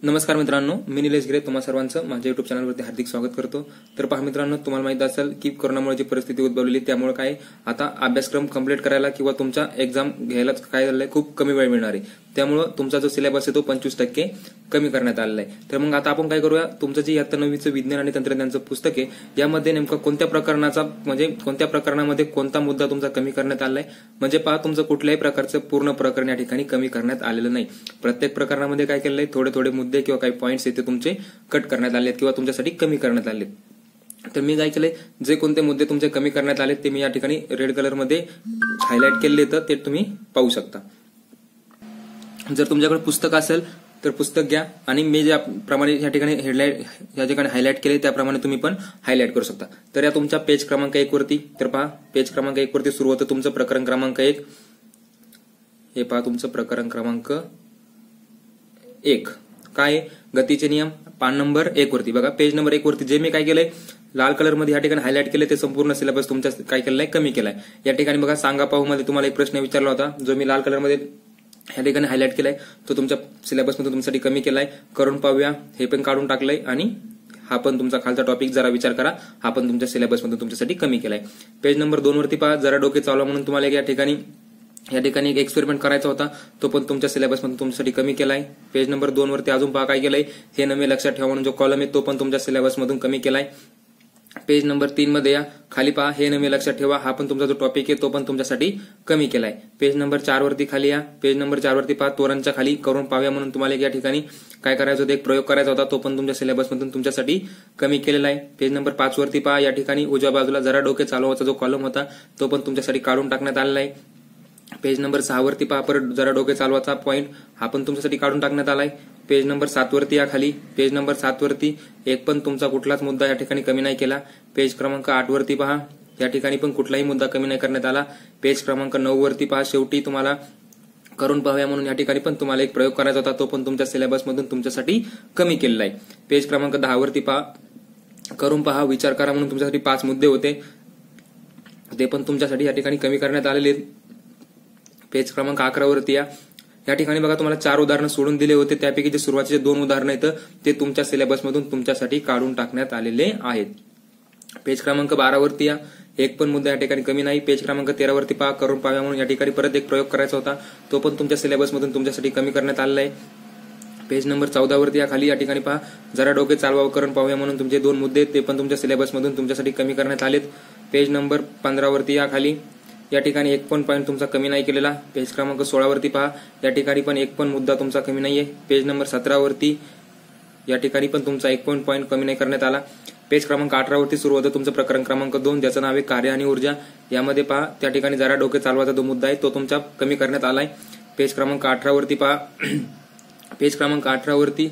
नमस्कार मित्रांनो, मी निलेश गिरे तुम्हा सर्वांचं माझ्या युट्यूब चॅनलवरती हार्दिक स्वागत करतो। तर पहा मित्रांनो, तुम्हाला माहिती असेल की कोरोनामुळे जी परिस्थिती उद्भवलेली त्यामुळे काय आता अभ्यासक्रम कंप्लीट करायला किंवा तुमचा एक्झाम घ्यायला काय झालंय खूप कमी वेळ मिळणार आहे। त्यामुळे तुमचा जो सिलेबस आहे तो 25% कमी करण्यात आलेला आहे। तर मग आता आपण काय करूया, तुमचं जे इयत्ता 9वीचं विज्ञान आणि तंत्रज्ञानचं पुस्तक आहे यामध्ये नेमका कोणत्या प्रकरणाचा म्हणजे कोणत्या प्रकरणामध्ये कोणता मुद्दा तुमचा कमी करण्यात आलाय, म्हणजे पहा तुमचं कुठल्याही प्रकारचं पूर्ण प्रकरण या ठिकाणी कमी करण्यात आलेलं नाही। प्रत्येक प्रकरणामध्ये काय केलंय, थोडे थोडे मुद्दे किंवा काही पॉइंट्स येते तुमचे कट करण्यात आलेत किंवा तुमच्यासाठी कमी करण्यात आलेत। तर मी काय केलंय, जे कोणते मुद्दे तुमचे कमी करण्यात आलेत ते मी या ठिकाणी रेड कलर मध्ये हायलाइट केले, तर ते तुम्ही पाहू शकता। जर तुमच्याकडे पुस्तक असेल तर पुस्तक घ्या आणि मी ज्याप्रमाणे या ठिकाणी हेडलाईट या ठिकाणी हायलाइट केले त्याप्रमाणे तुम्ही पण हायलाइट करू शकता। तर या तुमच्या पेज क्रमांक 1 वरती, तर पहा पेज क्रमांक 1 वरती सुरू होतं तुमचं प्रकरण क्रमांक 1। हे पहा तुमचं प्रकरण क्रमांक 1 काय, गतीचे नियम, पान नंबर 1 वरती बघा। पेज नंबर 1 वरती जे मी काय केलंय लाल कलर मध्ये या ठिकाणी हायलाइट केले ते संपूर्ण सिलेबस तुमच्या काय केलंय, कमी केलाय। या ठिकाणी बघा सांगा पाहू मध्ये तुम्हाला एक प्रश्न विचारला होता, जो मी लाल कलर मध्ये या ठिकाणी हायलाइट केलाय तो तुमच्या सिलेबस मध्ये तुमच्यासाठी कमी केलाय। करून पाहूया, हे पण काढून टाकलंय आणि हा पण तुमचा खालचा टॉपिक जरा विचार करा, हा पण तुमच्या सिलेबस मध्ये तुमच्यासाठी कमी केलाय। पेज नंबर 2 वरती पहा, जरा डोके चालवा म्हणून तुम्हाला या ठिकाणी एक एक्सपेरिमेंट करायचा होता, तो पण तुमच्या सिलेबस मध्ये तुमच्यासाठी कमी केलाय। पेज नंबर 2 वरती अजून पहा काय केलंय, हे नवे लक्षात ठेवा म्हणून जो कॉलम आहे तो पण तुमच्या सिलेबस मधून कमी केलाय। पेज नंबर 3 मध्ये या खाली पहा, हे नवे लक्षात ठेवा, हा पण तुमचा जो टॉपिक आहे तो पण तुमच्यासाठी कमी केलाय। पेज नंबर 4 वरती खाली या, पेज नंबर 4 वरती पहा तोरणच्या खाली करून पाहूया म्हणून तुम्हाला या ठिकाणी काय करायचं होतं, एक प्रयोग करायचा होता, तो पण तुमच्या सिलेबस मधून तुमच्यासाठी कमी केलेला आहे। पेज नंबर 5 वरती पहा, या ठिकाणी उजव्या बाजूला जरा डोके चालवायचा जो कॉलम होता तो पण तुमच्यासाठी काढून टाकण्यात आलेला आहे। पेज नंबर 6 वरती पहा, परत जरा डोके चालवाचा पॉइंट हा पण तुमच्यासाठी काढून टाकण्यात आलाय। पेज नंबर 7 वरती या खाली, पेज नंबर 7 वरती एक पण तुमचा कुठलाच मुद्दा या ठिकाणी कमी नाही केला। पेज क्रमांक 8 वरती पहा, या ठिकाणी पण कुठलाही मुद्दा कमी नाही करण्यात आला। पेज क्रमांक 9 वरती पहा, शेवटी तुम्हाला करून पाहूया म्हणून या ठिकाणी पण तुम्हाला एक प्रयोग करायचा होता, तो पण तुमच्या सिलेबस मधून तुमच्यासाठी कमी केलेला आहे। पेज क्रमांक 10 वरती पहा, करून पहा विचार करा म्हणून तुमच्यासाठी 5 मुद्दे होते, ते पण तुमच्यासाठी या ठिकाणी कमी करण्यात आलेले आहेत। पेज क्रमांक 11 वरती या ठिकाणी बघा तुम्हाला 4 उदाहरणं सोडून दिले होते, त्यापैकी जे सुरुवातीचे 2 उदाहरणं आहेत ते तुमच्या सिलेबस मधून तुमच्यासाठी काढून टाकण्यात आलेले आहेत। पेज क्रमांक 12 वरती एक पण मुद्दा या ठिकाणी कमी नाही। पेज क्रमांक 13 वरती पहा, करून पाहूया म्हणून या ठिकाणी परत एक प्रयोग करायचा होता, तो पण तुमच्या सिलेबस मधून तुमच्यासाठी कमी करण्यात आलेला आहे। पेज नंबर 14 वरती खाली या ठिकाणी पहा, जरा डोके चालवा करून पाहूया म्हणून तुमचे 2 मुद्दे ते पण तुमच्या सिलेबस मधून तुमच्यासाठी कमी करण्यात आलेत। पेज नंबर 15 वरती खाली या ठिकाणी एक पण पॉईंट तुमचा कमी नाही केलेला। पेज क्रमांक 16 वरती पहा, या ठिकाणी पण एक पण मुद्दा तुमचा कमी नाहीये। पेज नंबर 17 वरती या ठिकाणी पण तुमचा एक पण पॉईंट कमी नाही करण्यात आला। पेज क्रमांक 18 वरती सुरू होतं तुमचं प्रकरण क्रमांक 2, ज्याचं नाव आहे कार्य आणि ऊर्जा। यामध्ये पहा त्या ठिकाणी जरा डोके चालवाचा जो मुद्दा आहे तो तुमचा कमी करण्यात आलाय। पेज क्रमांक 18 वरती पहा, पेज क्रमांक 18 वरती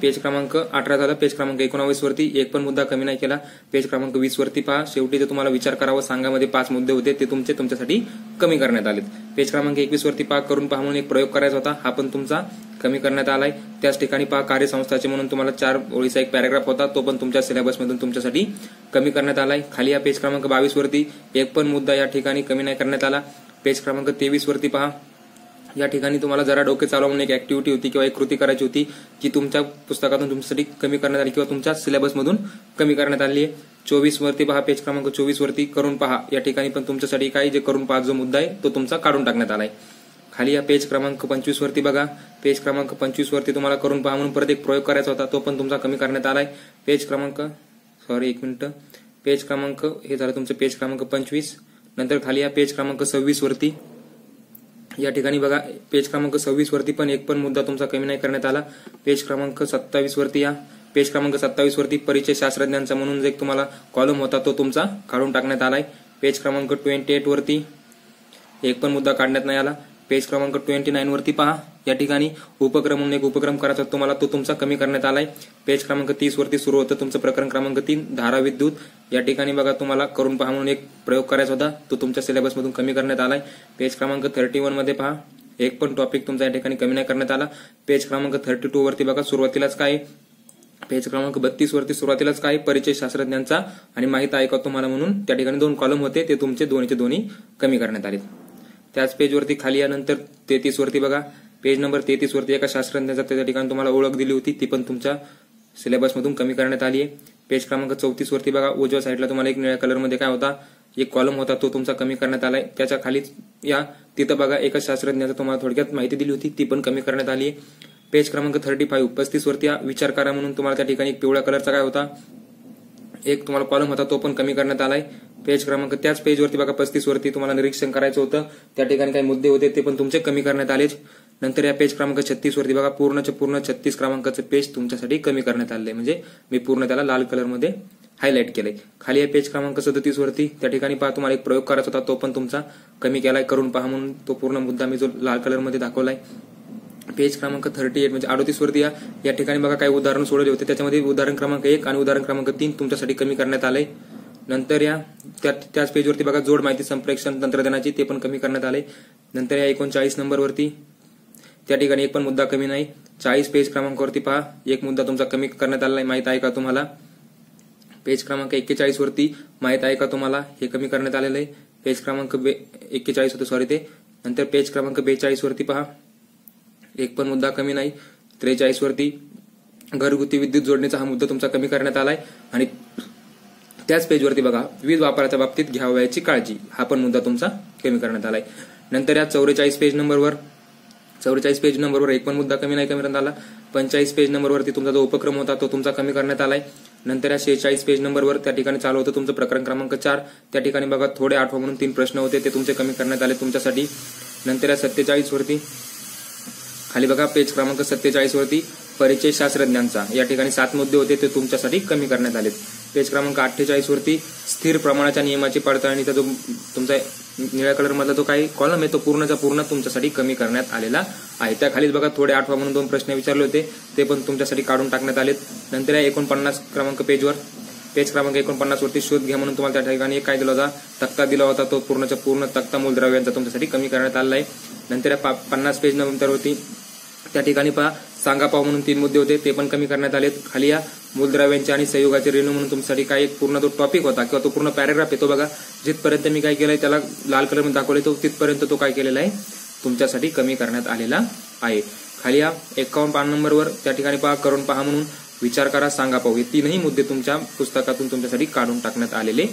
पेज क्रमांक 18 झाला। पेज क्रमांक 19 वरती एक पण मुद्दा कमी नाही केला। पेज क्रमांक 20 वरती पहा, शेवटी जे तुम्हाला विचार करावा सांगामध्ये 5 मुद्दे होते ते तुमच्यासाठी कमी करण्यात आलेत। पेज क्रमांक 21 वरती पहा, करून पहा म्हणून एक प्रयोग करायचा होता, हा पण तुमचा कमी करण्यात आलाय। त्याच ठिकाणी पहा कार्यसंस्थाचे म्हणून तुम्हाला 4 ओळीचा एक पॅराग्राफ होता, तो पण तुमच्या सिलेबस मधून तुमच्यासाठी कमी करण्यात आलाय। खाली या पेज क्रमांक 22 वरती एक पण मुद्दा या ठिकाणी कमी नाही करण्यात आला। पेज क्रमांक 23 वरती पहा, या ठिकाणी तुम्हाला जरा डोके चालवा म्हणून एक ऍक्टिव्हिटी होती किंवा एक कृती करायची होती, जी तुमच्या पुस्तकातून तुमच्यासाठी कमी करण्यात आली किंवा तुमच्या सिलेबस मधून कमी करण्यात आली आहे। 24 वरती पहा, पेज क्रमांक 24 वरती करून पहा, या ठिकाणी पण तुमच्यासाठी काय जे करून पहा जो मुद्दा आहे तो तुमचा काढून टाकण्यात आलाय। खाली या पेज क्रमांक 25 वरती बघा, पेज क्रमांक 25 वरती तुम्हाला करून पहा म्हणून परत एक प्रयोग करायचा होता, तो पण तुमचा कमी करण्यात आलाय। पेज क्रमांक हे झालं तुमचं पेज क्रमांक 25। नंतर खाली या पेज क्रमांक 26 वरती या ठिकाणी बघा, पेज क्रमांक 26 वरती पण एक पण मुद्दा तुमचा कमी नाही करण्यात आला। पेज क्रमांक 27 वरती पेज क्रमांक 27 वरती परिचय शास्त्रज्ञांचा म्हणून जे तुम्हाला कॉलम होता तो तुमचा काढून टाकण्यात आलाय। पेज क्रमांक 28 वरती एक पण मुद्दा काढण्यात नाही आला। पेज क्रमांक 29 वरती पहा, या ठिकाणी उपक्रम म्हणून एक उपक्रम करायचा तुम्हाला, तो तुमचा कमी करण्यात आलाय। पेज क्रमांक 30 वरती सुरू होतं तुमचं प्रकरण क्रमांक 3 धारा विद्युत। या ठिकाणी बघा तुम्हाला करून पहा म्हणून एक प्रयोग करायचा होता, तो तुमच्या सिलेबस मधून कमी करण्यात आलाय। पेज क्रमांक 31 मध्ये पहा, एक पण टॉपिक तुमचा या ठिकाणी कमी नाही करण्यात आला। पेज क्रमांक 32 वरती बघा, सुरुवातीलाच काय पेज क्रमांक 32 वरती सुरुवातीलाच काय परिचय शास्त्रज्ञांचा आणि माहिती ऐका तुम्हाला म्हणून त्या ठिकाणी 2 कॉलम होते, ते तुमचे दोन्हीचे दोन्ही कमी करण्यात आले। त्याच पेज वरती खाली यानंतर 33 वरती बघा, पेज नंबर 33 वरती एका शास्त्रज्ञाचा त्या ठिकाणी तुम्हाला ओळख दिली होती, ती पण तुमच्या सिलेबसमधून कमी करण्यात आली आहे. पेज क्रमांक 34 वरती बघा उजव्या साईडला तुम्हाला एक निळ्या कलरमध्ये काय होता, एक कॉलम होता, तो तुमचा कमी करण्यात आलाय. त्याच्या खाली तिथं बघा एका शास्त्रज्ञाचा तुम्हाला थोडक्यात माहिती दिली होती, ती पण कमी करण्यात आली आहे. पेज क्रमांक 35 वरती विचार करा म्हणून तुम्हाला त्या ठिकाणी एक पिवळ्या कलरचा काय होता, एक तुम्हाला कॉलम होता, तो पण कमी करण्यात आलाय. पेज क्रमांक त्याच पेजवरती बघा 35 वरती तुम्हाला निरीक्षण करायचं होतं, त्या ठिकाणी काही मुद्दे होते ते पण तुमचे कमी करण्यात आले. नंतर या पेज क्रमांक 36 वरती बघा पूर्णच्या पूर्ण 36 क्रमांकाचं पेज तुमच्यासाठी कमी करण्यात आले, म्हणजे मी पूर्ण त्याला लाल कलरमध्ये हायलाइट केलंय. खाली आहे पेज क्रमांक 37 वरती, त्या ठिकाणी पहा तुम्हाला एक प्रयोग करायचा होता, तो पण तुमचा कमी केलाय. करून पहा म्हणून तो पूर्ण मुद्दा मी जो लाल कलरमध्ये दाखवलाय. पेज क्रमांक 38 म्हणजे 38 वरती या ठिकाणी बघा काही उदाहरण सोडवले होते, त्याच्यामध्ये उदाहरण क्रमांक 1 आणि उदाहरण क्रमांक 3 तुमच्यासाठी कमी करण्यात आले. नंतर त्याच पेजवरती बघा जोड माहिती संप्रेषण तंत्रज्ञानाची, ते पण कमी करण्यात आले. नंतर या 39 नंबरवरती त्या ठिकाणी एक पण मुद्दा कमी नाही. 40 पेज क्रमांकावरती पहा एक मुद्दा तुमचा कमी करण्यात आला आहे, माहित आहे का तुम्हाला. पेज क्रमांक 41 वरती माहित आहे का तुम्हाला, हे कमी करण्यात आलेलं आहे. पेज क्रमांक 41 होतं सॉरी ते. नंतर पेज क्रमांक 42 वरती पहा एक पण मुद्दा कमी नाही. 43 वरती घरगुती विद्युत जोडणीचा हा मुद्दा तुमचा कमी करण्यात आलाय. आणि त्याच पेजवरती बघा वीज वापराच्या बाबतीत घ्यावयाची काळजी, हा पण मुद्दा तुमचा कमी करण्यात आलाय. नंतर या 44 पेज नंबरवर एक पण मुद्दा कमी नाही करण्यात आला. 45 पेज नंबरवरती तुमचा जो उपक्रम होता तो तुमचा कमी करण्यात आलाय. नंतर या 46 पेज नंबरवर त्या ठिकाणी चालू होतं तुमचं प्रकरण क्रमांक 4, त्या ठिकाणी बघा थोडे आठवा म्हणून 3 प्रश्न होते, ते तुमचे कमी करण्यात आले तुमच्यासाठी. नंतर या 47 वरती खाली बघा पेज क्रमांक 47 वरती परिचय शास्त्रज्ञांचा, या ठिकाणी 7 मुद्दे होते, ते तुमच्यासाठी कमी करण्यात आले. पेज क्रमांक 48 वरती स्थिर प्रमाणाच्या नियमाची पडताळणीचा जो तुमचा निळ्या कलर मधला जो काही कॉलम आहे तो पूर्णच्या पूर्ण तुमच्यासाठी कमी करण्यात आलेला आहे. त्या खालीच बघा थोडे आठवा म्हणून 2 प्रश्न विचारले होते, ते पण तुमच्यासाठी काढून टाकण्यात आलेत. नंतर या 49 क्रमांक पेज क्रमांक 49 वरती शोध घ्या म्हणून तुम्हाला त्या ठिकाणी एक काय दिला होता, तक्ता दिला होता, तो पूर्णच्या पूर्ण तक्ता मूलद्रव्यांचा तुमच्यासाठी कमी करण्यात आलेला आहे. नंतर या 50 पेज नंतरवरती त्या ठिकाणी पहा सांगा पाव म्हणून 3 मुद्दे होते, ते पण कमी करण्यात आलेत. खाली या मूलद्रव्यांचे आणि संयोगाचे रेणू म्हणून तुमच्यासाठी काय एक पूर्ण जो टॉपिक होता किंवा तो पूर्ण पॅराग्राफ आहे तो बघा जिथपर्यंत मी काय केलंय त्याला लाल कलरमध्ये दाखवले, तो तिथपर्यंत तो काय केलेला आहे तुमच्यासाठी कमी करण्यात आलेला आहे. खाली या 51 पान नंबरवर त्या ठिकाणी पहा करून पहा म्हणून विचार करा सांगा पाहू, हे 3ही मुद्दे तुमच्या पुस्तकातून तुमच्यासाठी काढून टाकण्यात आलेले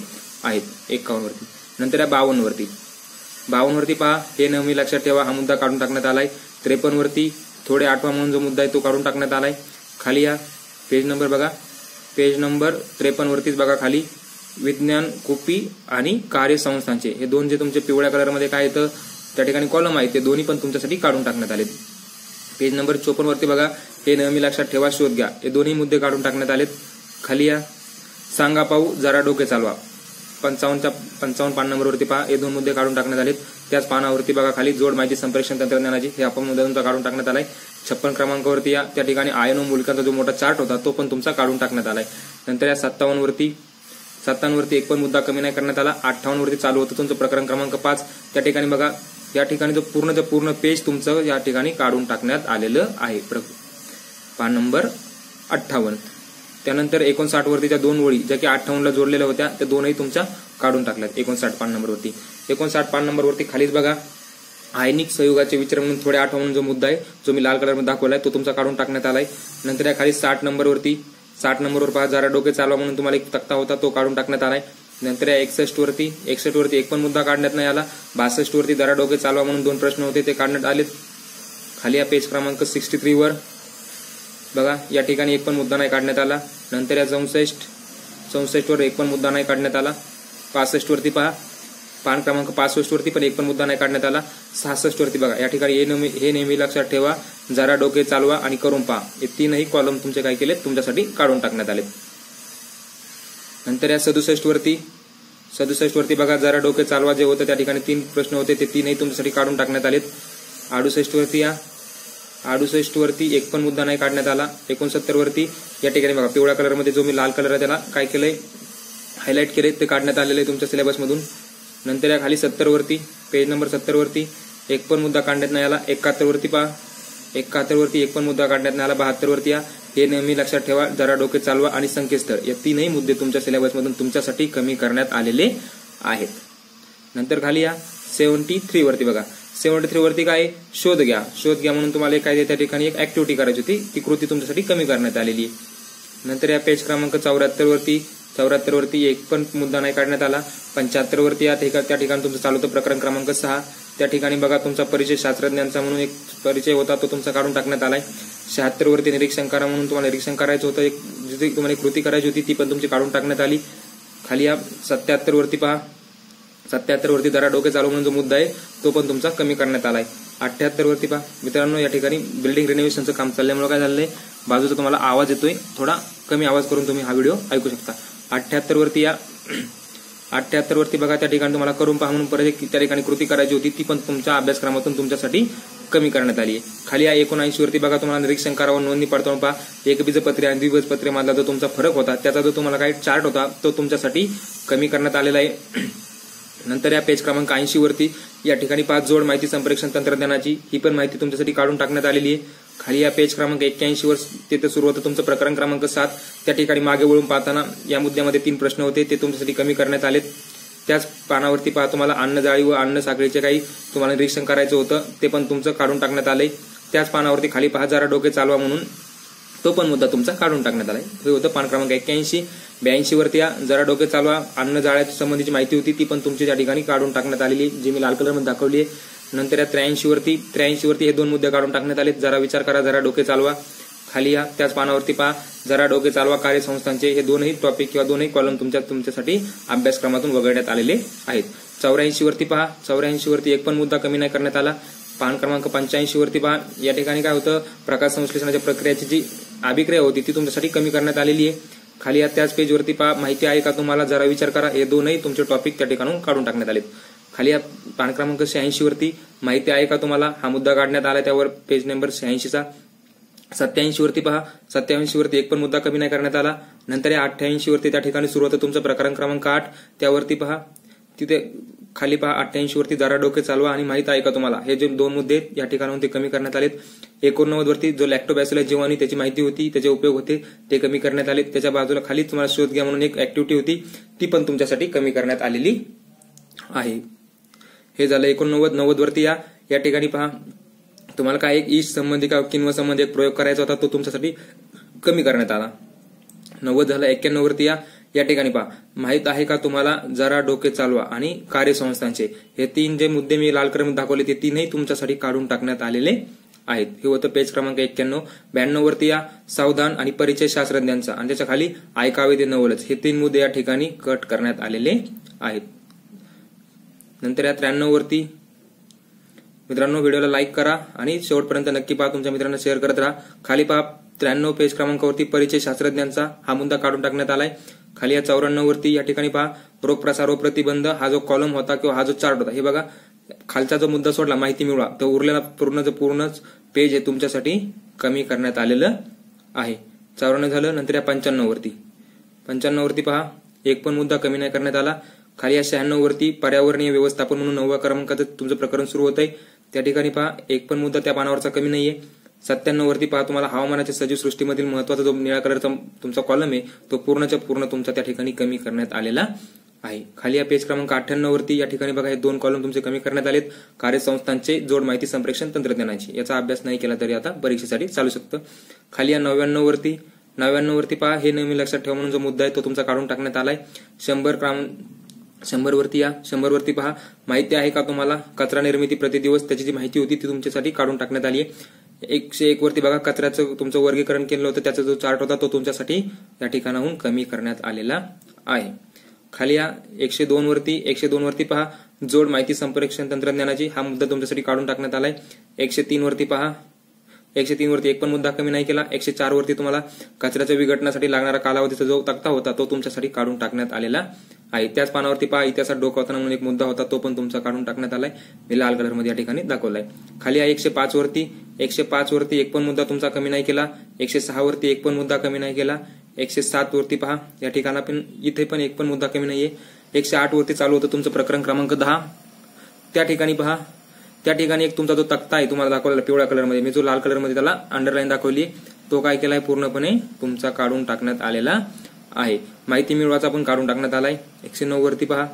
आहेत 51 वरती. नंतर या 52 वरती पहा हे नेहमी लक्षात ठेवा, हा मुद्दा काढून टाकण्यात आलाय. 53 वरती थोडे आठवा म्हणून जो मुद्दा आहे तो काढून टाकण्यात आलाय. खाली या पेज नंबर 53 वरतीच बघा खाली विज्ञान कुपी आणि कार्यसंस्थांचे हे 2 जे तुमचे पिवळ्या कलरमध्ये काय येतं त्या ठिकाणी कॉलम आहे, ते दोन्ही पण तुमच्यासाठी काढून टाकण्यात आलेत. पेज नंबर 54 वरती बघा हे नेहमी लक्षात ठेवा शोध घ्या, हे दोन्ही मुद्दे काढून टाकण्यात आलेत. खाली या सांगा पाहू जरा डोके चालवा 55 पान नंबरवरती पहा हे 2 मुद्दे काढून टाकण्यात आलेत. त्याच पानावरती बघा खाली जोड माहिती संप्रेषण तंत्रज्ञानाची, हे आपण मुद्दा तुमचा काढून टाकण्यात आलाय. 56 क्रमांकावरती या त्या ठिकाणी आयन व मूलकांचा जो मोठा चार्ट होता तो पण तुमचा काढून टाकण्यात आलाय. नंतर या 57 वरती एक पण मुद्दा कमी नाही करण्यात आला. 58 वरती चालू होतं तुमचं प्रकरण क्रमांक 5, त्या ठिकाणी बघा या ठिकाणी जो पूर्ण पेज तुमचं या ठिकाणी काढून टाकण्यात आलेलं आहे, पान नंबर 58. त्यानंतर 59 वरतीच्या 2 ओळी ज्या की 58ला जोडलेल्या होत्या त्या दोनही तुमच्या काढून टाकल्यात 59 पान नंबरवरती. 59 पान नंबरवरती खालीच बघा आयनिक संयुगाचे विचार म्हणून थोडे आठवा म्हणून जो मुद्दा आहे जो मी लाल कलरमध्ये दाखवलाय तो तुमचा काढून टाकण्यात आलाय. नंतर या खाली 60 नंबरवर पहा जरा डोके चालवा म्हणून तुम्हाला एक तक्ता होता तो काढून टाकण्यात आलाय. नंतर या 61 वरती एक पण मुद्दा काढण्यात नाही आला. 62 वरती जरा डोके चालवा म्हणून 2 प्रश्न होते ते काढण्यात आलेत. खाली या पेज क्रमांक 63 वर बघा या ठिकाणी एक पण मुद्दा नाही काढण्यात आला. नंतर या 64 वर एक पण मुद्दा नाही काढण्यात आला. 65 वरती पहा पान क्रमांक 65 वरती पण एक पण मुद्दा नाही काढण्यात आला. 66 वरती बघा या ठिकाणी हे नेहमी लक्षात ठेवा जरा डोके चालवा आणि करून पहा, हे 3ही कॉलम तुमचे काय केलेत तुमच्यासाठी काढून टाकण्यात आलेत. नंतर या 67 वरती बघा जरा डोके चालवा जे होतं त्या ठिकाणी 3 प्रश्न होते ते 3ही तुमच्यासाठी काढून टाकण्यात आलेत. 68 वरती एक पण मुद्दा नाही काढण्यात आला. 69 वरती या ठिकाणी बघा पिवळ्या कलरमध्ये जो मी लाल कलर आहे त्याला काय केलंय हायलाइट केले ते काढण्यात आलेले आहे तुमच्या सिलेबसमधून. नंतर या खाली 70 वरती पेज नंबर 70 वरती एक पण मुद्दा काढण्यात नाही आला. 71 वरती पहा 71 वरती एक पण मुद्दा काढण्यात नाही आला. 72 वरती या हे नेहमी लक्षात ठेवा जरा डोके चालवा आणि संकेतस्थळ या 3ही मुद्दे तुमच्या सिलेबसमधून तुमच्यासाठी कमी करण्यात आलेले आहेत. नंतर खाली या 73 वरती बघा 73 वरती काय शोध घ्या म्हणून तुम्हाला काय त्या ठिकाणी एक ऍक्टिव्हिटी करायची होती, ती कृती तुमच्यासाठी कमी करण्यात आलेली आहे। नंतर या पेज क्रमांक 74 वरती एक पण मुद्दा नाही काढण्यात आला। 75 वरती त्या ठिकाणी तुमचं चालू होतं प्रकरण क्रमांक 6, त्या ठिकाणी बघा तुमचा परिचय शास्त्रज्ञांचा म्हणून एक परिचय होता, तो तुमचा काढून टाकण्यात आलाय। 76 वरती निरीक्षण करा म्हणून तुम्हाला निरीक्षण करायचं होतं, एक जिथे तुम्हाला कृती करायची होती ती पण तुमची काढून टाकण्यात आली। खाली या 77 वरती पहा, 77 वरती जरा डोके चालू म्हणून जो मुद्दा आहे तो पण तुमचा कमी करण्यात आलाय। 78 वरती पहा मित्रांनो, या ठिकाणी बिल्डिंग रिनोव्हेशनचं काम चालल्यामुळे काय झालंय, बाजूचा तुम्हाला आवाज येतोय, थोडा कमी आवाज करून तुम्ही हा व्हिडिओ ऐकू शकता। 78 वरती बघा त्या ठिकाणी तुम्हाला करून पहा म्हणून परत त्या ठिकाणी कृती करायची होती, ती पण तुमच्या अभ्यासक्रमातून तुमच्यासाठी कमी करण्यात आली आहे। खाली या 79 वरती बघा तुम्हाला निरीक्षण करावं नोंदणी पडताळून पहा, एकबीजपत्रे आणि द्विबीजपत्रे मधला जो तुमचा फरक होता त्याचा जो तुम्हाला काही चार्ट होता तो तुमच्यासाठी कमी करण्यात आलेला आहे। नंतर या पेज क्रमांक 80 वरती या ठिकाणी 5 जोड माहिती संप्रेषण तंत्रज्ञानाची ही पण माहिती तुमच्यासाठी काढून टाकण्यात आलेली आहे। खाली या पेज क्रमांक 81 वर तिथे सुरू होतं तुमचं प्रकरण क्रमांक 7, त्या ठिकाणी मागे वळून पाहताना या मुद्द्यामध्ये 3 प्रश्न होते, ते तुमच्यासाठी कमी करण्यात आलेत। त्याच पानावरती पहा तुम्हाला अन्नजाळी व अन्न साखळीचे काही तुम्हाला निरीक्षण करायचं होतं, ते पण तुमचं काढून टाकण्यात आलंय। त्याच पानावरती खाली पहा जरा डोके चालवा म्हणून तो पण मुद्दा तुमचा काढून टाकण्यात आलाय, हे होतं पान क्रमांक 81। 82 वरती या जरा डोके चालवा अन्न जाळ्याच्या संबंधीची माहिती होती, ती पण तुमची त्या ठिकाणी काढून टाकण्यात आलेली, जी मी लाल कलर मध्ये दाखवली आहे। नंतर या 83 वरती हे 2 मुद्दे काढून टाकण्यात आले, जरा विचार करा जरा डोके चालवा। खाली या त्याच पानावरती पहा जरा डोके चालवा कार्यसंस्थांचे, हे 2ही टॉपिक किंवा 2ही कॉलम तुमच्यासाठी अभ्यासक्रमातून वगळण्यात आलेले आहेत। 84 वरती पहा, 84 वरती एक पण मुद्दा कमी नाही करण्यात आला। पान क्रमांक 85 वरती पहा, या ठिकाणी काय होतं, प्रकाश संश्लेषणाच्या प्रक्रियेची जी अभिक्रिया होती ती तुमच्यासाठी कमी करण्यात आलेली आहे। खाली या त्याच पेजवरती पहा माहिती आहे का तुम्हाला, जरा विचार करा, हे 2ही तुमचे टॉपिक त्या ठिकाणून काढून टाकण्यात आलेत। खाली या पान क्रमांक 86 वरती माहिती आहे का तुम्हाला, हा मुद्दा काढण्यात आला, त्यावर पेज नंबर 86 चा। 87 वरती पहा, 87 वरती एक पण मुद्दा कमी नाही करण्यात आला। नंतर या 88 वरती त्या ठिकाणी सुरू होतं तुमचं प्रकरण क्रमांक 8, त्यावरती पहा तिथे खाली पहा 88 वरती जरा डोके चालवा आणि माहित आहे का तुम्हाला, हे जे 2 मुद्दे या ठिकाणाहून ते कमी करण्यात आलेत। 89 वरती जो लॅक्टोबॅसिलस जीवाणू त्याची माहिती होती, त्याचे उपयोग होते, ते कमी करण्यात आले। त्याच्या बाजूला खाली तुम्हाला शोध घ्या म्हणून एक ऍक्टिव्हिटी होती, ती पण तुमच्यासाठी कमी करण्यात आलेली आहे। हे झालं 89। 90 वरती या ठिकाणी पहा तुम्हाला काय एक ईस्ट संबंधी का किण्व संबंधी एक प्रयोग करायचा होता, तो तुमच्यासाठी कमी करण्यात आला। 90 झालं। 91 वरती या ठिकाणी पहा माहित आहे का तुम्हाला, जरा डोके चालवा आणि कार्यसंस्थांचे, हे 3 जे मुद्दे मी लाल कलर दाखवले ते 3ही तुमच्यासाठी काढून टाकण्यात आलेले आहेत। हे होतं पेज क्रमांक 91। 92 वरती सावधान आणि परिचय शास्त्रज्ञांचा आणि त्याच्या खाली ऐकावे ते नवलच, हे 3 मुद्दे या ठिकाणी कट करण्यात आलेले आहेत। नंतर या 93 वरती मित्रांनो व्हिडिओला लाईक करा आणि शेवटपर्यंत नक्की पहा, तुमच्या मित्रांना शेअर करत राहा। खाली पहा 93 पेज क्रमांकावरती परिचय शास्त्रज्ञांचा हा मुद्दा काढून टाकण्यात आलाय। खाली या 94 वरती या ठिकाणी पहा रोग प्रसार व प्रतिबंध, हा जो कॉलम होता किंवा हा जो चार्ट होता, हे बघा खालचा जो मुद्दा सोडला माहिती मिळवा, तो उरलेला पूर्णच पेज हे तुमच्यासाठी कमी करण्यात आलेलं आहे। 54 झालं। नंतर या 95 वरती पहा एक पण मुद्दा कमी नाही करण्यात आला। खाली या 96 वरती पर्यावरणीय व्यवस्थापन म्हणून 9व्या क्रमांकाचं तुमचं प्रकरण सुरू होत आहे, त्या ठिकाणी पहा एक पण मुद्दा त्या पानावरचा कमी नाहीये। 97 वरती पहा तुम्हाला हवामानाच्या सजीव सृष्टीमधील महत्वाचा जो निळ्या कलरचा तुमचा कॉलम आहे तो पूर्णच्या पूर्ण तुमचा त्या ठिकाणी कमी करण्यात आलेला आहे। खाली या पेज क्रमांक 98 वरती या ठिकाणी बघा हे 2 कॉलम तुमचे कमी करण्यात आलेत, कार्यसंस्थांचे जोड माहिती संप्रेषण तंत्रज्ञानाची, याचा अभ्यास नाही केला तरी आता परीक्षेसाठी चालू शकतं। खाली या 99 वरती पहा हे नेहमी लक्षात ठेवा म्हणून जो मुद्दा आहे तो तुमचा काढून टाकण्यात आलाय। 100 वरती पहा माहिती आहे का तुम्हाला, कचरा निर्मिती प्रतिदिवस त्याची जी माहिती होती ती तुमच्यासाठी काढून टाकण्यात आली आहे। 101 वरती बघा कचऱ्याचं तुमचं वर्गीकरण केलं होतं, त्याचा जो चार्ट होता तो तुमच्यासाठी या ठिकाणाहून कमी करण्यात आलेला आहे। खाली या 102 वरती पहा जोड माहिती संप्रेषण तंत्रज्ञानाची, हा मुद्दा तुमच्यासाठी काढून टाकण्यात आलाय। 103 वरती पहा 103 वरती एक पण मुद्दा कमी नाही केला। 104 वरती तुम्हाला कचऱ्याच्या विघटनासाठी लागणारा कालावधीचा जो तक्ता होता तो तुमच्यासाठी काढून टाकण्यात आलेला आहे। त्याच पानावरती पहा इतिहासात डोकावताना म्हणून एक मुद्दा होता, तो पण तुमचा काढून टाकण्यात आलाय, मी लाल कलर मध्ये या ठिकाणी दाखवलाय। खाली या 105 वरती एक पण मुद्दा तुमचा कमी नाही केला। 106 वरती एक पण मुद्दा कमी नाही केला। 107 वरती पहा या ठिकाणी पण इथे पण एक पण मुद्दा कमी नाहीये। 108 वरती चालू होतं तुमचं प्रकरण क्रमांक 10, त्या ठिकाणी पहा त्या ठिकाणी एक तुमचा जो तक्ता आहे तुम्हाला दाखवलेला पिवळ्या कलर मध्ये, मी जो लाल कलर मध्ये त्याला अंडरलाईन दाखवली, तो काय केलाय पूर्णपणे तुमचा काढून टाकण्यात आलेला आहे। माहिती मिळवाचा पण काढून टाकण्यात आलाय। 109 वरती पहा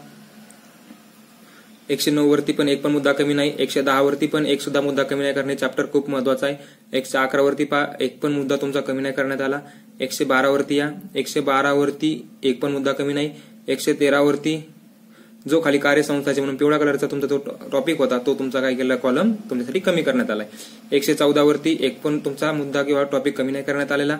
109 वरती पण एक पण मुद्दा कमी नाही. 110 वरती पण एक सुद्धा मुद्दा कमी नाही करणे चॅप्टर खूप महत्वाचा आहे. 111 वरती पहा एक पण मुद्दा तुमचा कमी नाही करण्यात आला. 112 वरती या 112 वरती एक पण मुद्दा कमी नाही. 113 वरती जो खाली कार्यसंस्थाचे म्हणून पिवळ्या कलरचा तुमचा जो टॉपिक होता तो तुमचा काय केला कॉलम तुमच्यासाठी कमी करण्यात आलाय. 114 वरती एक पण तुमचा मुद्दा किंवा टॉपिक कमी नाही करण्यात आलेला.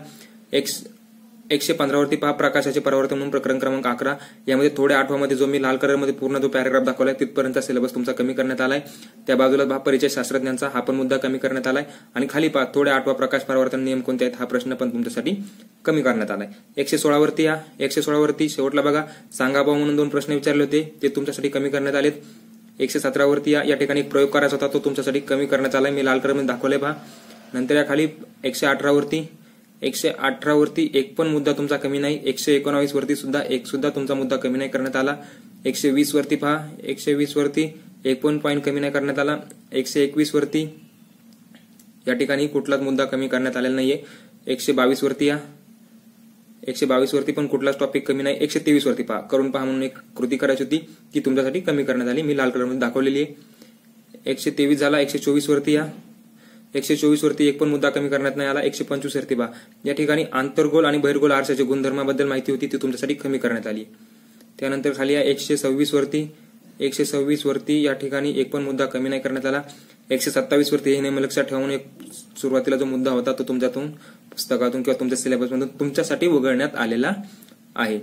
115 वरती पहा प्रकाशाचे परावर्तन म्हणून प्रकरण क्रमांक 11 यामध्ये थोड्या आठवामध्ये जो मी लाल कलर मध्ये पूर्ण जो पॅराग्राफ दाखवलाय तिथपर्यंत सिलेबस तुमचा कमी करण्यात आलाय. त्या बाजूला पहा परिचय शास्त्रज्ञांचा हा पण मुद्दा कमी करण्यात आलाय. आणि खाली पहा थोड्या आठवा प्रकाश परावर्तन नियम कोणते आहेत हा प्रश्न पण तुमच्यासाठी कमी करण्यात आलाय. 116 वरती या 116 वरती शेवटला बघा सांगा भाऊ म्हणून 2 प्रश्न विचारले होते ते तुमच्यासाठी कमी करण्यात आलेत. 117 वरती या ठिकाणी एक प्रयोग करायचा होता तो तुमच्यासाठी कमी करण्यात आलाय. मी लाल कलर मध्ये दाखवले पहा. नंतर या खाली 118 वरती एक पण मुद्दा तुमचा कमी नाही. 119 वरती सुद्धा एक सुद्धा तुमचा मुद्दा कमी नाही करण्यात आला. 120 वरती पहा 120 वरती एक पण पॉईंट कमी नाही करण्यात आला. 121 वरती या ठिकाणी कुठलाच मुद्दा कमी करण्यात आलेला नाहीये. 122 वरती या 122 वरती पण कुठलाच टॉपिक कमी नाही. 123 वरती पहा करून पहा म्हणून एक कृती करायची होती ती तुमच्यासाठी कमी करण्यात आली. मी लाल कलर मध्ये दाखवलेली आहे. 123 झाला. 124 वरती या 124 वरती एक पण मुद्दा कमी करण्यात नाही आला. 125 वरती पहा या ठिकाणी आंतरगोल आणि बहिर्गोल आरशाच्या गुणधर्माबद्दल माहिती होती ती तुमच्यासाठी कमी करण्यात आली. त्यानंतर खाली या 126 वरती या ठिकाणी एक पण मुद्दा कमी नाही करण्यात आला. 127 वरती हे नेहमी लक्षात ठेवून एक सुरुवातीला जो मुद्दा होता तो तुमच्यातून पुस्तकातून किंवा तुमच्या सिलेबसमधून तुमच्यासाठी वगळण्यात आलेला आहे.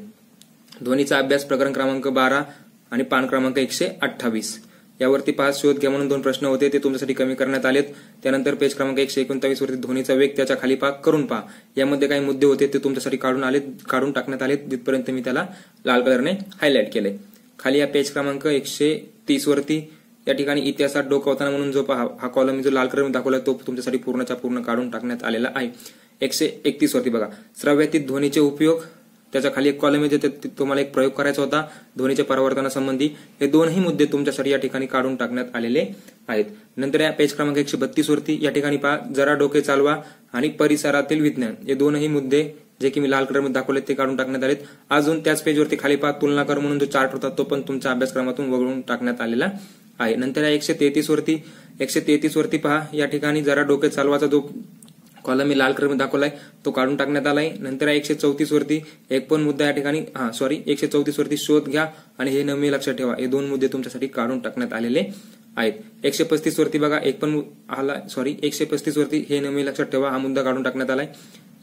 ध्वनीचा अभ्यास प्रकरण क्रमांक 12 आणि पान क्रमांक 128 यावरती पहा शोध घ्या म्हणून 2 प्रश्न होते ते तुमच्यासाठी कमी करण्यात आलेत. त्यानंतर पेज क्रमांक 129 वरती ध्वनीचा वेग त्याच्या खाली पहा करून पहा यामध्ये काही मुद्दे होते ते तुमच्यासाठी काढून टाकण्यात आलेत. जिथपर्यंत मी त्याला लाल कलरने हायलाइट केले. खाली या पेज क्रमांक 130 वरती या ठिकाणी इतिहासात डोकावताना म्हणून जो पहा हा कॉलम मी जो लाल कलर दाखवला तो तुमच्यासाठी पूर्णच्या पूर्ण काढून टाकण्यात आलेला आहे. 131 वरती बघा श्रव्यातीत ध्वनीचे उपयोग त्याच्या खाली एक कॉलम आहे तुम्हाला एक प्रयोग करायचा होता ध्वनीच्या परावर्तनासंबंधी. हे दोनही मुद्दे तुमच्यासाठी या ठिकाणी काढून टाकण्यात आलेले आहेत. नंतर या पेज क्रमांक 132 वरती या ठिकाणी पहा जरा डोके चालवा आणि परिसरातील विज्ञान हे दोनही मुद्दे जे की मी लाल कलर मध्ये दाखवले ते काढून टाकण्यात आलेत. अजून त्याच पेजवरती खाली पहा तुलना कर म्हणून जो चार्ट होता तो पण तुमच्या अभ्यासक्रमातून वगळून टाकण्यात आलेला आहे. नंतर या 133 वरती पहा या ठिकाणी जरा डोके चालवाचा जो कॉलम मी लाल कलर मध्ये दाखवलाय तो काढून टाकण्यात आलाय. नंतर 134 वरती एक पण मुद्दा या ठिकाणी 134 वरती शोध घ्या आणि हे नेहमी लक्षात ठेवा हे 2 मुद्दे तुमच्यासाठी काढून टाकण्यात आलेले आहेत. 135 वरती बघा 135 वरती हे नेहमी लक्षात ठेवा हा मुद्दा काढून टाकण्यात आलाय.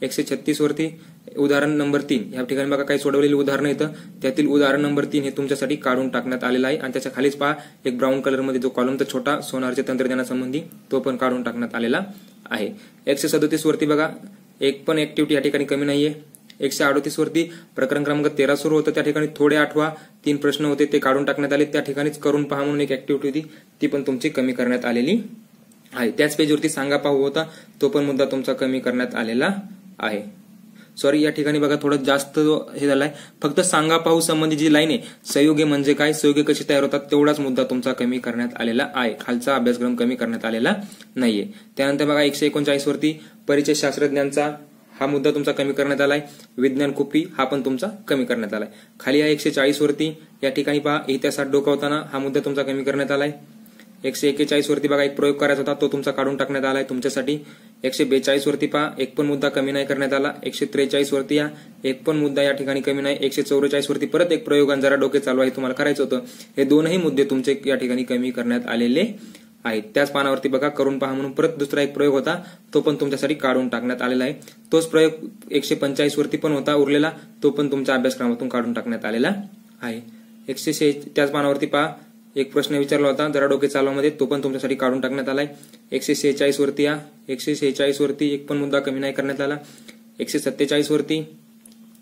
136 वरती उदाहरण नंबर 3 या ठिकाणी बघा काही सोडवलेली उदाहरणं येतं त्यातील उदाहरण नंबर 3 हे तुमच्यासाठी काढून टाकण्यात आलेलं आहे. आणि त्याच्या खालीच पहा एक ब्राऊन कलर मध्ये जो कॉलमचा छोटा सोनारच्या तंत्रज्ञानासंबंधी तो पण काढून टाकण्यात आलेला आहे. 137 वरती बघा एक पण ऍक्टिव्हिटी या ठिकाणी कमी नाहीये. 138 वरती प्रकरण क्रमांक 13 सुरू होतं त्या ठिकाणी थोडे आठवा 3 प्रश्न होते ते काढून टाकण्यात आले. त्या ठिकाणीच करून पहा म्हणून एक ऍक्टिव्हिटी होती ती पण तुमची कमी करण्यात आलेली आहे. त्याच पेजवरती सांगा पाहू होता तो पण मुद्दा तुमचा कमी करण्यात आलेला आहे. या ठिकाणी बघा थोडं जास्त हे झालाय. फक्त सांगा पाहू संबंधी जी लाईन आहे संयुगे म्हणजे काय संयुगे कशी तयार होतात तेवढाच मुद्दा तुमचा कमी करण्यात आलेला आहे. खालचा अभ्यासक्रम कमी करण्यात आलेला नाहीये. त्यानंतर बघा 139 वरती परिचय शास्त्रज्ञांचा हा मुद्दा तुमचा कमी करण्यात आलाय. विज्ञान कुपी हा पण तुमचा कमी करण्यात आलाय. खाली या 140 वरती या ठिकाणी पहा इतिहासात डोकावताना हा मुद्दा तुमचा कमी करण्यात आलाय. 141 वरती बघा एक प्रयोग करायचा होता तो तुमचा काढून टाकण्यात आलाय तुमच्यासाठी. 142 वरती पहा एक पण मुद्दा कमी नाही करण्यात आला. 143 वरती या एक पण मुद्दा या ठिकाणी कमी नाही. 144 वरती परत एक प्रयोग आणि जरा डोके चालवा हे तुम्हाला करायचं होतं. हे दोनही मुद्दे तुमचे या ठिकाणी कमी करण्यात आलेले आहेत. त्याच पानावरती बघा करून पहा म्हणून परत दुसरा एक प्रयोग होता तो पण तुमच्यासाठी काढून टाकण्यात आलेला आहे. तोच प्रयोग 145 वरती पण होता उरलेला तो पण तुमच्या अभ्यासक्रमातून काढून टाकण्यात आलेला आहे. त्याच पानावरती पहा एक प्रश्न विचारला होता जरा डोके चालवामध्ये तो पण तुमच्यासाठी काढून टाकण्यात आलाय. 146 वरती या 146 वरती एक पण मुद्दा कमी नाही करण्यात आला. 147 वरती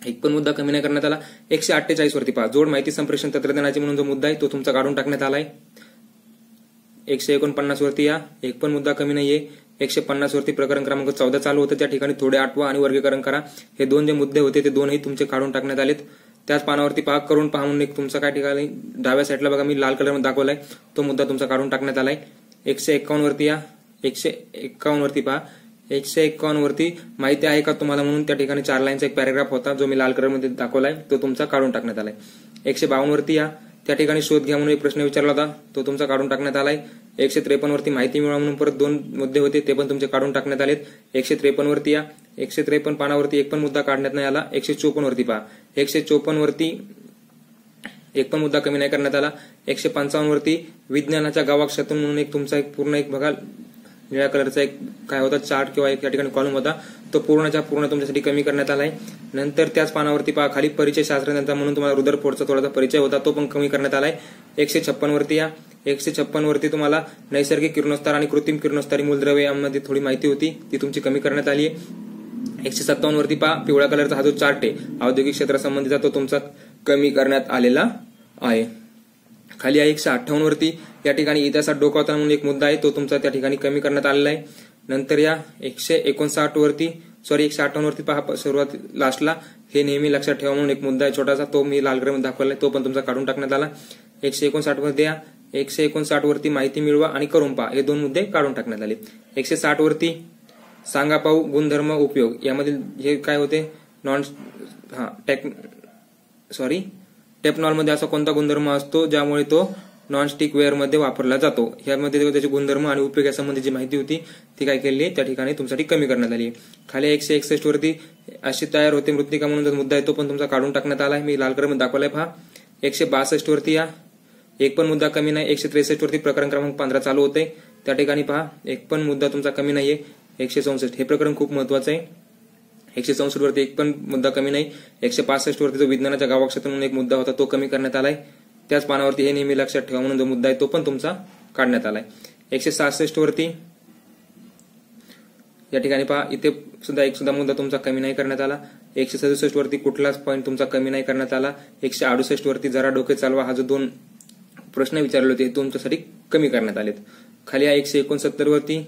एक पण मुद्दा कमी नाही करण्यात आला. 148 वरती पहा जोड माहिती संप्रेषण तंत्रज्ञानाचे म्हणून जो मुद्दा आहे तो तुमचा काढून टाकण्यात आलाय. 149 वरती या एक पण मुद्दा कमी नाहीये. 150 वरती प्रकरण क्रमांक 14 चालू होतं त्या ठिकाणी थोडे आठवा आणि वर्गीकरण करा हे 2 जे मुद्दे होते ते 2ही तुमचे काढून टाकण्यात आलेत. त्याच पानावरती पहा करून पहा म्हणून एक तुमचा काय ठिकाणी डाव्या साईडला बघा मी लाल कलर मध्ये दाखवलाय तो मुद्दा तुमचा काढून टाकण्यात आलाय. 151 वरती या 151 वरती पहा 151 वरती माहिती आहे का तुम्हाला म्हणून त्या ठिकाणी 4 लाईनचा एक पॅराग्राफ होता जो मी लाल कलर मध्ये दाखवलाय तो तुमचा काढून टाकण्यात आलाय. 152 वरती या त्या ठिकाणी शोध घ्या म्हणून एक प्रश्न विचारला होता, तो तुमचा काढून टाकण्यात आलाय. 153 वरती माहिती मिळवा म्हणून परत 2 मुद्दे होते, ते पण तुमचे काढून टाकण्यात आलेत. 153 वरती या. 153 पानावरती एक पण मुद्दा काढण्यात नाही आला. 154 वरती पहा. 154 वरती एक पण मुद्दा कमी नाही करण्यात आला. 155 वरती विज्ञानाच्या गावाक्षेत्रातून म्हणून एक तुमचा एक पूर्ण एक बघा निळ्या कलरचा एक काय होता चार्ट किंवा एक या ठिकाणी कॉलम होता, तो पूर्णच्या पूर्ण तुमच्यासाठी कमी करण्यात आलाय. नंतर त्याच पानावरती पहा खाली परिचय शास्त्रज्ञांचा म्हणून तुम्हाला रुदरफोर्डचा थोडासा परिचय होता, तो पण कमी करण्यात आलाय. 156 वरती या. 156 वरती तुम्हाला नैसर्गिक किरणोत्सार आणि कृत्रिम किरणोत्सारी मूलद्रव्ये यामध्ये थोडी माहिती होती, ती तुमची कमी करण्यात आली आहे. 157 वरती पहा पिवळ्या कलरचा हा जो चार्ट आहे औद्योगिक क्षेत्रासंबंधीचा, तो तुमचा कमी करण्यात आलेला आहे. खाली आहे 158 वरती या ठिकाणी इतिहासात डोकावताना म्हणून एक मुद्दा आहे, तो तुमचा त्या ठिकाणी कमी करण्यात आलेला आहे. नंतर या 159 वरती 158 वरती पहा सुरुवात लास्टला हे नेहमी लक्षात ठेवा म्हणून एक मुद्दा आहे छोटासा, तो मी लाल कलरमध्ये दाखवलाय, तो पण तुमचा काढून टाकण्यात आला. 159 वरती या. 159 वरती माहिती मिळवा आणि करून पहा हे 2 मुद्दे काढून टाकण्यात आले. 160 वरती सांगा पाहू गुणधर्म उपयोग, यामधील हे काय होते टेपनॉलमध्ये असा कोणता गुणधर्म असतो ज्यामुळे तो नॉनस्टिक वेअर मध्ये वापरला जातो, यामध्ये त्याचे गुणधर्म आणि उपयोग यासंबंधी जी माहिती होती ती काय केली आहे त्या ठिकाणी तुमच्यासाठी कमी करण्यात आली आहे. खाली 161 वरती अशी तयार होते मृत्तिका म्हणून जो मुद्दा आहे तो पण तुमचा काढून टाकण्यात आला आहे, मी लाल कलरमध्ये दाखवलाय पहा. 162 वरती या. एक पण मुद्दा कमी नाही. 163 वरती प्रकरण क्रमांक 15 चालू होते, त्या ठिकाणी पहा एक पण मुद्दा तुमचा कमी नाहीये. 164 हे प्रकरण खूप महत्वाचं आहे. 164 वरती एक पण मुद्दा कमी नाही. 165 वरती जो विज्ञानाच्या गावाक्षेत्रातून एक मुद्दा होता तो कमी करण्यात आलाय. त्याच पानावरती हे नेहमी लक्षात ठेवा म्हणून जो मुद्दा आहे तो पण तुमचा काढण्यात आलाय. 166 वरती या ठिकाणी पहा इथे सुद्धा एक सुद्धा मुद्दा तुमचा कमी नाही करण्यात आला. 167 वरती कुठलाच पॉईंट तुमचा कमी नाही करण्यात आला. 168 वरती जरा डोके चालवा हा जो 2 प्रश्न विचारले होते तुमच्यासाठी कमी करण्यात आलेत. खाली 169 वरती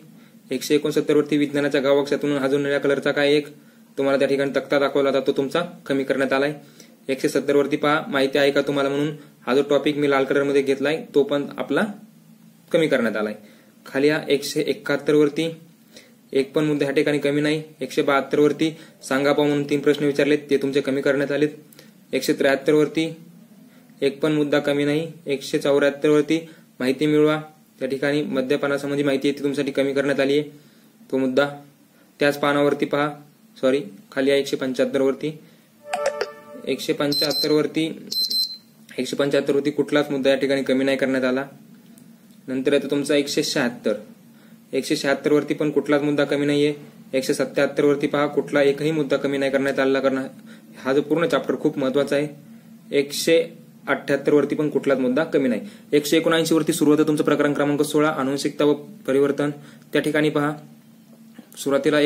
169 वरती विज्ञानाच्या गावाक्षेत्रातून हा जो निळ्या कलरचा काय एक तुम्हाला त्या ठिकाणी तक्ता दाखवला होता तो तुमचा कमी करण्यात आलाय. 170 वरती पहा माहिती आहे का तुम्हाला म्हणून हा जो टॉपिक मी लाल कलर मध्ये घेतलाय तो पण आपला कमी करण्यात आलाय. खाली 171 वरती एक पण मुद्दा ह्या ठिकाणी कमी नाही. 172 वरती सांगा पाहू म्हणून 3 प्रश्न विचारलेत ते तुमचे कमी करण्यात आलेत. 173 वरती एक पण मुद्दा कमी नाही. 174 वरती माहिती मिळवा त्या ठिकाणी मद्यपानासंबंधी माहिती आहे ती तुमच्यासाठी कमी करण्यात आली आहे तो मुद्दा. त्याच पानावरती पहा खाली 175 वरती 175 वरती कुठलाच मुद्दा या ठिकाणी कमी नाही करण्यात आला. नंतर येतो तुमचा 176 वरती पण कुठलाच मुद्दा कमी नाहीये. 177 वरती पहा कुठला एकही मुद्दा कमी नाही करण्यात आला, कारण हा जो पूर्ण चॅप्टर खूप महत्वाचा आहे. 178 वरती पण कुठलाच मुद्दा कमी नाही. 179 वरती सुरू होतं तुमचं प्रकरण क्रमांक 16 आनुवंशिकता व परिवर्तन, त्या ठिकाणी पहा सुरुवातीला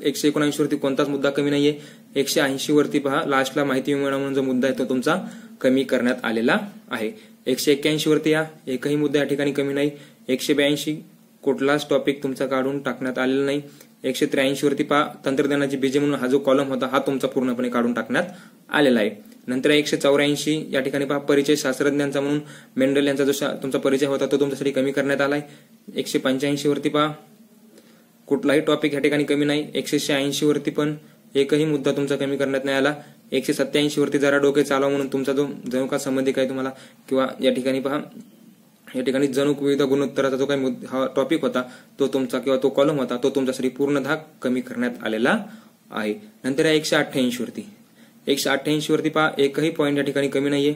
179 वरती कोणताच मुद्दा कमी नाहीये. 180 वरती पहा लास्टला माहिती मिळवणं म्हणून जो मुद्दा आहे तो तुमचा कमी करण्यात आलेला आहे. 181 वरती या एकही मुद्दा या ठिकाणी कमी नाही. 182 कुठलाच टॉपिक तुमचा काढून टाकण्यात आलेला नाही. 183 वरती पहा तंत्रज्ञानाची बीजे म्हणून हा जो कॉलम होता हा तुमचा पूर्णपणे काढून टाकण्यात आलेला आहे. नंतर 184 या ठिकाणी पहा परिचय शास्त्रज्ञांचा म्हणून मेंडल यांचा जो तुमचा परिचय होता तो तुमच्यासाठी कमी करण्यात आलाय. 185 वरती पहा कुठलाही टॉपिक या ठिकाणी कमी नाही. 186 वरती पण एकही मुद्दा तुमचा कमी करण्यात नाही आला. 187 वरती जरा डोके चालवा म्हणून तुमचा जो जनुका संबंधी काय तुम्हाला किंवा या ठिकाणी पहा या ठिकाणी जनुक विविध गुणोत्तराचा जो काही हा टॉपिक होता तो तुमचा किंवा तो कॉलम होता तो तुमच्यासाठी पूर्णतः कमी करण्यात आलेला आहे. नंतर 188 वरती पहा एकही पॉईंट या ठिकाणी कमी नाहीये.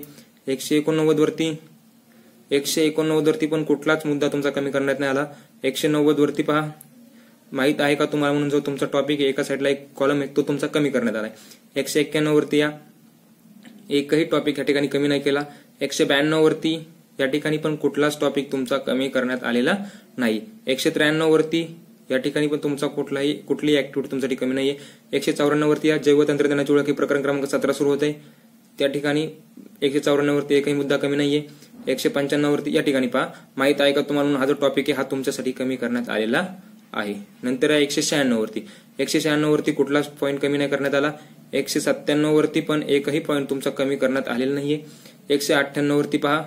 189 वरती पण कुठलाच मुद्दा तुमचा कमी करण्यात नाही आला. 190 वरती पहा माहित आहे का तुम्हाला म्हणून जो तुमचा टॉपिक आहे एका साईडला एक कॉलम आहे तो तुमचा कमी करण्यात आलाय. 191 वरती या एकही टॉपिक या ठिकाणी कमी नाही केला. 192 वरती या ठिकाणी पण कुठलाच टॉपिक तुमचा कमी करण्यात आलेला नाही. 193 वरती या ठिकाणी पण तुमचा कुठलीही ऍक्टिव्हिटी तुमच्यासाठी कमी नाहीये. 194 वरती या जैव तंत्रज्ञानाची ओळख प्रकरण क्रमांक 17 सुरू होते, त्या ठिकाणी 194 वरती एकही मुद्दा कमी नाहीये. 195 वरती या ठिकाणी पहा माहित आहे का तुम्हाला म्हणून हा जो टॉपिक आहे हा तुमच्यासाठी कमी करण्यात आलेला आहे. नंतर 196 वरती कुठलाच पॉईंट कमी नाही करण्यात आला. 197 वरती पण एकही पॉईंट तुमचा कमी करण्यात आलेला नाहीये. 198 वरती पहा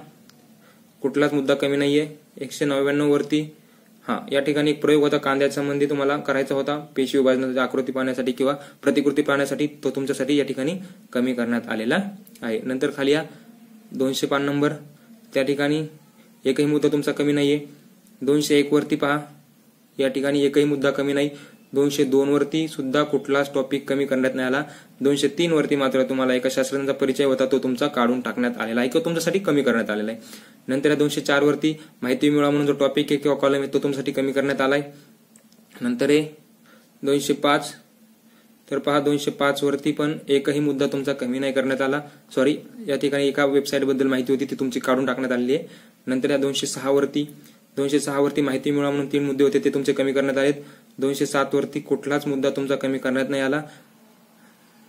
कुठलाच मुद्दा कमी नाहीये. 199 वरती या ठिकाणी एक प्रयोग होता कांद्या संबंधी तुम्हाला करायचा होता, पेशी विभाजनाची आकृती पाहण्यासाठी किंवा प्रतिकृती पाहण्यासाठी, तो तुमच्यासाठी या ठिकाणी कमी करण्यात आलेला आहे. नंतर खाली 200 पान नंबर त्या ठिकाणी एकही मुद्दा तुमचा कमी नाहीये. 201 वरती पहा, या ठिकाणी एकही मुद्दा कमी नाही. 202 वरती सुद्धा कुठलाच टॉपिक कमी करण्यात नाही आला. 203 वरती मात्र तुम्हाला एका शास्त्रज्ञाचा परिचय होता, तो तुमचा काढून टाकण्यात आलेला आहे किंवा तुमच्यासाठी कमी करण्यात आलेला आहे. नंतर 204 वरती माहिती मिळवा म्हणून जो टॉपिक आहे किंवा कॉलम आहे तो तुमच्यासाठी कमी करण्यात आलाय. नंतर 205, तर पहा 205 वरती पण एकही मुद्दा तुमचा कमी नाही करण्यात आला. सॉरी, या ठिकाणी एका वेबसाईट बद्दल माहिती होती ती तुमची काढून टाकण्यात आलेली आहे. नंतर 206 वरती माहिती मिळवा म्हणून 3 मुद्दे होते ते तुमचे कमी करण्यात आलेत. 207 वरती कुठलाच मुद्दा तुमचा कमी करण्यात नाही आला.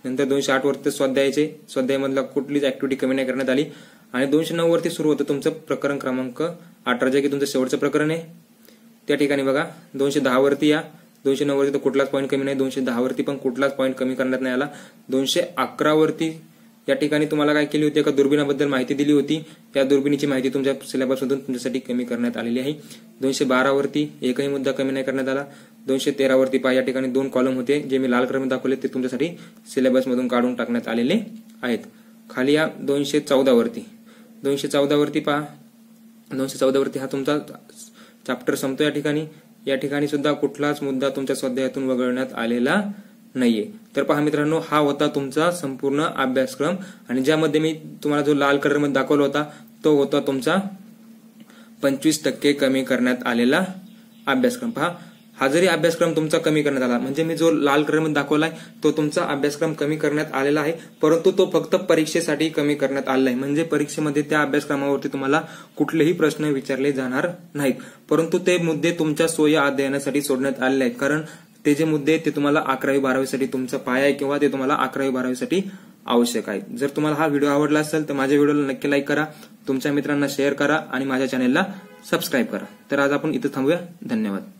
नंतर 208 वरती स्वाध्यायामधला कुठलीच ऍक्टिव्हिटी कमी नाही करण्यात आली. आणि 209 वरती सुरू होतं तुमचं प्रकरण क्रमांक 18, जे की तुमचं शेवटचं प्रकरण आहे. त्या ठिकाणी बघा 210 वरती या, 209 वरती तर कुठलाच पॉईंट कमी नाही. 210 वरती पण कुठलाच पॉईंट कमी करण्यात नाही आला. 211 वरती या ठिकाणी तुम्हाला काय केली होती, एका दुर्बिणाबद्दल माहिती दिली होती. या दुर्बिणीची माहिती तुमच्या सिलेबसमधून तुमच्यासाठी कमी करण्यात आलेली आहे. 212 वरती एकही मुद्दा कमी नाही करण्यात आला. 213 वरती पहा, या ठिकाणी 2 कॉलम होते जे मी लाल कलरमध्ये दाखवले ते तुमच्यासाठी सिलेबसमधून काढून टाकण्यात आलेले आहेत. खाली या 214 वरती पहा, 214 वरती हा तुमचा चॅप्टर संपतो. या ठिकाणी सुद्धा कुठलाच मुद्दा तुमच्या स्वाध्यायातून वगळण्यात आलेला नाहीये. तर पहा मित्रांनो, हा होता तुमचा संपूर्ण अभ्यासक्रम आणि ज्यामध्ये मी तुम्हाला जो लाल कलर मध्ये दाखवला होता तो होता तुमचा 25% कमी करण्यात आलेला अभ्यासक्रम. पहा, हा जरी अभ्यासक्रम तुमचा कमी करण्यात आला, म्हणजे मी जो लाल कलर मध्ये दाखवलाय तो तुमचा अभ्यासक्रम कमी करण्यात आलेला आहे, परंतु तो फक्त परीक्षेसाठी कमी करण्यात आलेला आहे. म्हणजे परीक्षेमध्ये त्या अभ्यासक्रमावरती तुम्हाला कुठलेही प्रश्न विचारले जाणार नाहीत, परंतु ते मुद्दे तुमच्या सोयी अध्ययनासाठी सोडण्यात आलेले आहेत. कारण ते जे मुद्दे ते तुम्हाला 11वी-12वी साठी तुमचा पाया आहे किंवा ते तुम्हाला 11वी-12वी साठी आवश्यक आहे. जर तुम्हाला हा व्हिडिओ आवडला असेल तर माझ्या व्हिडिओला नक्की लाईक करा, तुमच्या मित्रांना शेअर करा आणि माझ्या चॅनेलला सबस्क्राईब करा. तर आज आपण इथं थांबूया. धन्यवाद.